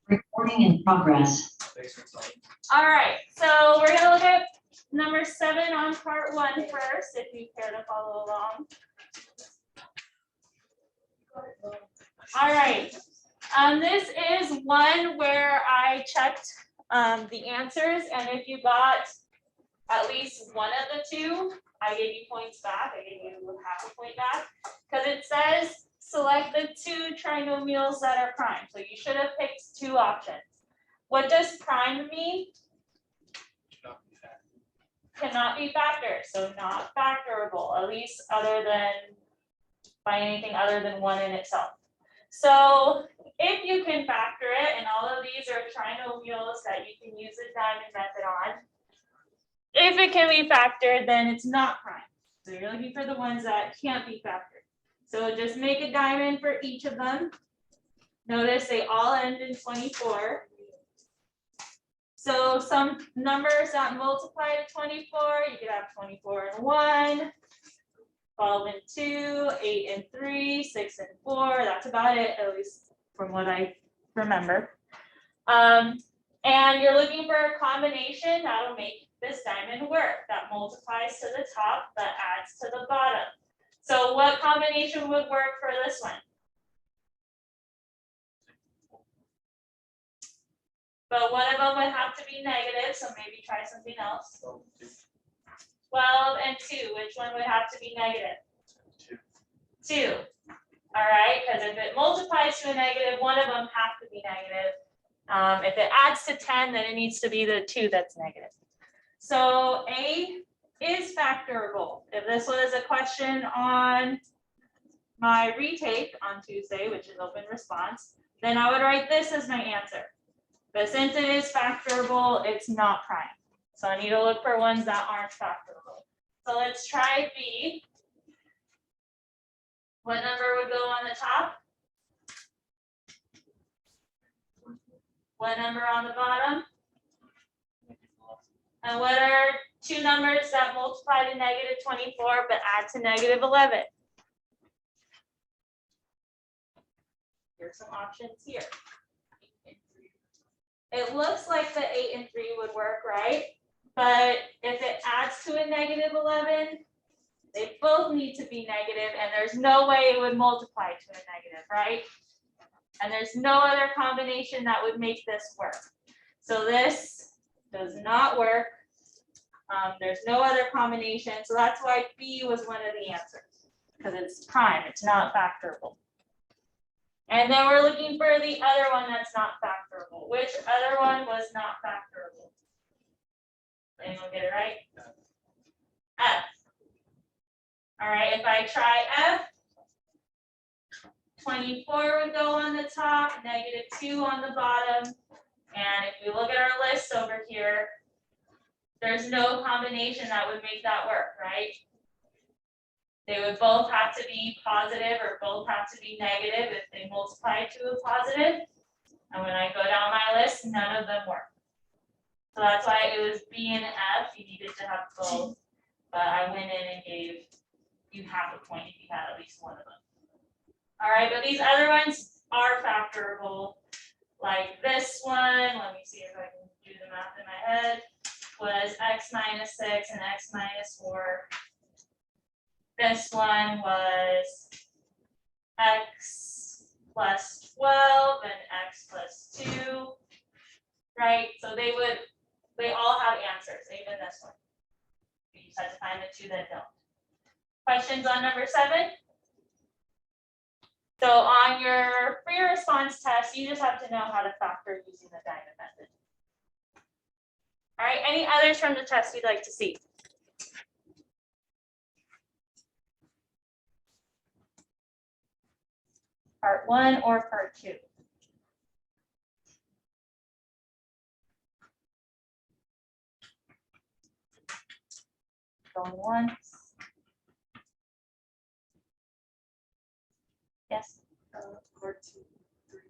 Recording in progress. All right, so we're gonna look at number 7 on part 1 first, if you care to follow along. All right, this is one where I checked the answers, and if you got at least one of the two, I gave you points back. I gave you half a point back, because it says select the 2 trinomials that are prime. So you should have picked 2 options. What does prime mean? Cannot be factored, so not factorable, at least other than by anything other than 1 in itself. So if you can factor it, and all of these are trinomials that you can use the diamond method on, if it can be factored, then it's not prime. So you're looking for the ones that can't be factored. So just make a diamond for each of them. Notice they all end in 24. So some numbers that multiply to 24, you could have 24 and 1, 12 and 2, 8 and 3, 6 and 4. That's about it, at least from what I remember. And you're looking for a combination that'll make this diamond work, that multiplies to the top, that adds to the bottom. So what combination would work for this one? But one of them would have to be negative, so maybe try something else. 12 and 2, which one would have to be negative? 2. All right, because if it multiplies to a negative, one of them have to be negative. If it adds to 10, then it needs to be the 2 that's negative. So A is factorable. If this was a question on my retake on Tuesday, which is open response, then I would write this as my answer. But since it is factorable, it's not prime. So I need to look for ones that aren't factorable. So let's try B. What number would go on the top? What number on the bottom? And what are 2 numbers that multiply to negative 24 but add to negative 11? Here's some options here. It looks like the 8 and 3 would work, right? But if it adds to a negative 11, they both need to be negative, and there's no way it would multiply to a negative, right? And there's no other combination that would make this work. So this does not work. There's no other combination, so that's why B was one of the answers, because it's prime, it's not factorable. And then we're looking for the other one that's not factorable. Which other one was not factorable? Anyone get it right? F. All right, if I try F, 24 would go on the top, negative 2 on the bottom. And if we look at our list over here, there's no combination that would make that work, right? They would both have to be positive or both have to be negative if they multiply to a positive. And when I go down my list, none of them work. So that's why it was B and F. You needed to have both. But I went in and gave you half a point if you had at least one of them. All right, but these other ones are factorable. Like this one, let me see if I can do the math in my head, was x minus 6 and x minus 4. This one was x plus 12 and x plus 2, right? So they all have answers, even this one. You just have to find the 2 that don't. Questions on number 7? So on your free response test, you just have to know how to factor using the diamond method. All right, any others from the test you'd like to see? Part 1 or part 2? Going once. Yes. Part 2, 3.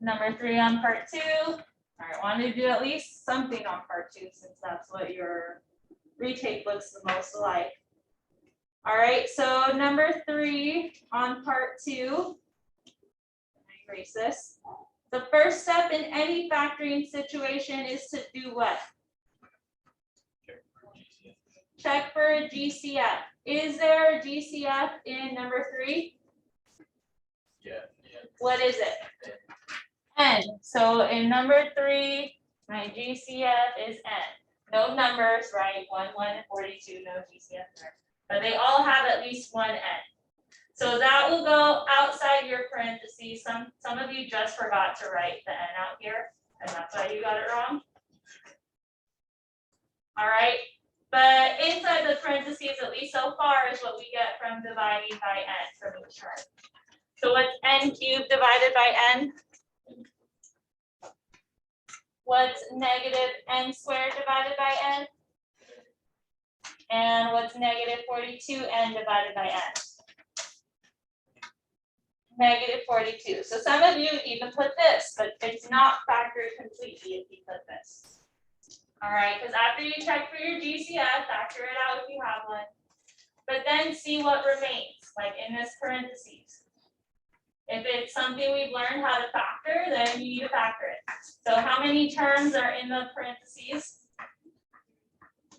Number 3 on part 2. All right, wanted to do at least something on part 2 since that's what your retake looks the most alike. All right, so number 3 on part 2. Erase this. The first first step in any factoring situation is to do what? Check for a GCF. Is there a GCF in number 3? Yeah. What is it? N. So in number 3, my GCF is N. No numbers, right? 1, 1, and 42, no GCF there. But they all have at least one N. So that will go outside your parentheses. Some of you just forgot to write the N out here, and that's why you got it wrong. All right, but inside the parentheses, at least so far, is what we get from dividing by N from each term. So what's N cubed divided by N? What's negative N squared divided by N? And what's negative 42N divided by N? Negative 42. So some of you even put this, but it's not factored completely if you put this. All right, because after you check for your GCF, factor it out if you have one. But then see what remains, like in this parentheses. If it's something we've learned how to factor, then you need to factor it. So how many terms are in the parentheses?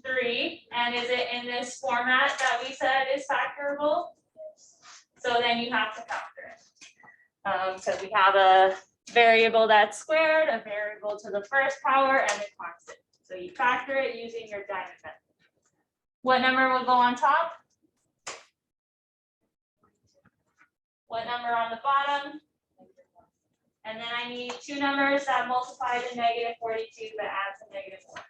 3. And is it in this format that we said is factorable? So then you have to factor it. Because we have a variable that's squared, a variable to the first power, and a constant. So you factor it using your diamond method. What number will go on top? What number on the bottom? And then I need 2 numbers that multiply to negative 42 but add to negative 1.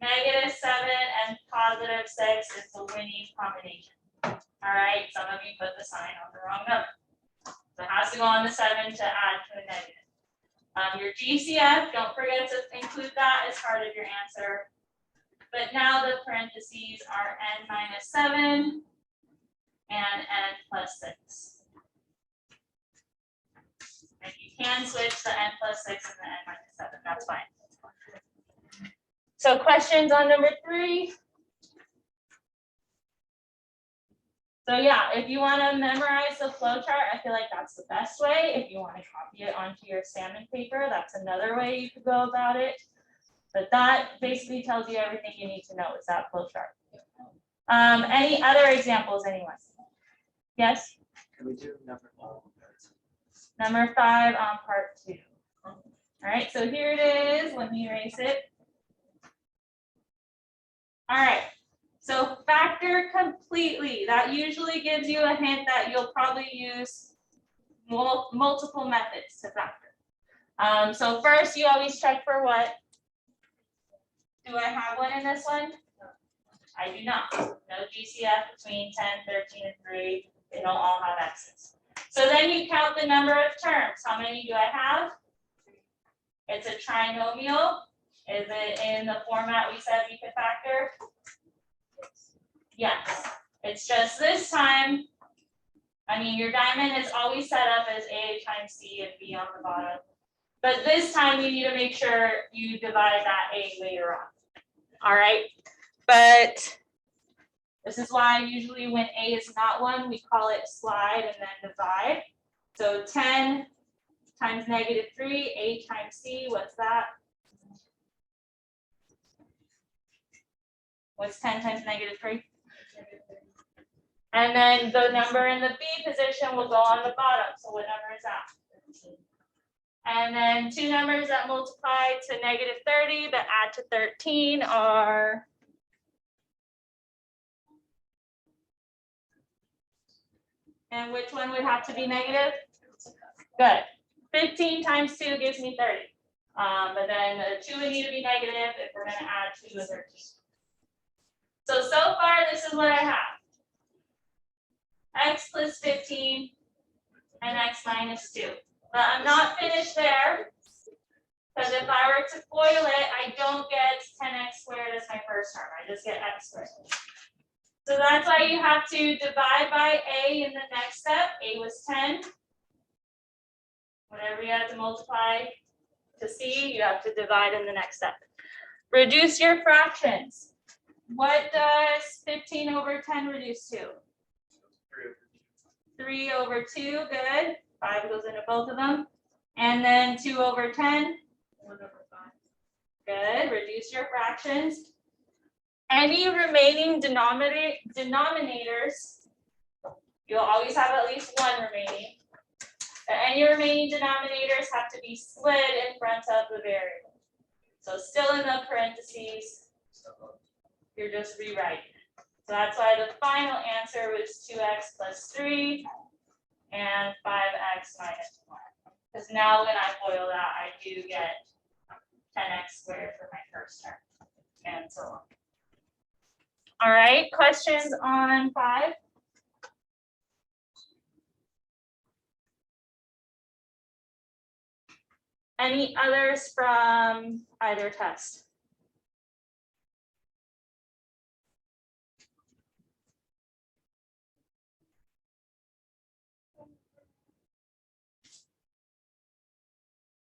Negative 7 and positive 6 is the winning combination. All right, some of you put the sign on the wrong number. So it has to go on the 7 to add to a negative. Your GCF, don't forget to include that as part of your answer. But now the parentheses are N minus 7 and N plus 6. And you can switch the N plus 6 and the N minus 7, that's fine. So questions on number 3? So yeah, if you want to memorize the flow chart, I feel like that's the best way. If you want to copy it onto your salmon paper, that's another way you could go about it. But that basically tells you everything you need to know is that flow chart. Any other examples, anyone? Yes? Can we do number 5? Number 5 on part 2. All right, so here it is. Let me erase it. All right, so factor completely. That usually gives you a hint that you'll probably use multiple methods to factor. So first, you always check for what? Do I have one in this one? I do not. No GCF between 10, 13, and 3. They don't all have X's. So then you count the number of terms. How many do I have? It's a trinomial. Is it in the format we said we could factor? Yes. It's just this time, I mean, your diamond is always set up as A times C and B on the bottom. But this time you need to make sure you divide that A later on. All right. But this is why usually when A is not 1, we call it slide and then divide. So 10 times negative 3, A times C, what's that? What's 10 times negative 3? And then the number in the B position will go on the bottom. So what number is that? And then 2 numbers that multiply to negative 30 but add to 13 are and which one would have to be negative? Good. 15 times 2 gives me 30. But then the 2 would need to be negative if we're going to add 2 to 13. So far, this is what I have. X plus 15 and X minus 2. But I'm not finished there, because if I were to FOIL it, I don't get 10x squared as my first term. I just get x squared. So that's why you have to divide by A in the next step. A was 10. Whatever you had to multiply to C, you have to divide in the next step. Reduce your fractions. What does 15 over 10 reduce to? 3/2, good. 5 goes into both of them. And then 2/10. 1/5. Good, reduce your fractions. Any remaining denominators, you'll always have at least one remaining. But any remaining denominators have to be slid in front of the variable. So still in the parentheses, you're just rewriting it. So that's why the final answer was 2x + 3 and 5x - 1. Because now when I FOIL that, I do get 10x squared for my first term, and so on. All right, questions on 5? Any others from either test?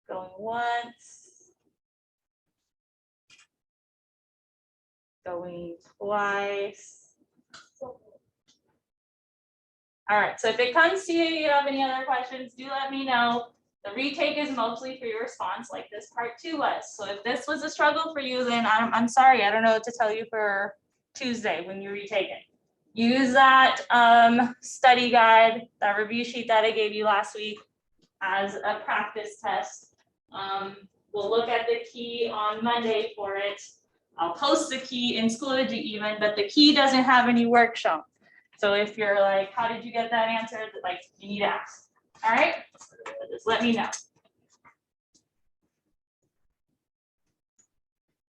Going once. Going twice. All right, so if it comes to you have any other questions, do let me know. The retake is mostly for your response, like this part 2 was. So if this was a struggle for you, then I'm sorry, I don't know what to tell you for Tuesday when you retake it. Use that study guide, that review sheet that I gave you last week as a practice test. We'll look at the key on Monday for it. I'll post the key in Schoology even, but the key doesn't have any work shown. So if you're like, how did you get that answer? Like, you need to ask. All right, just let me know.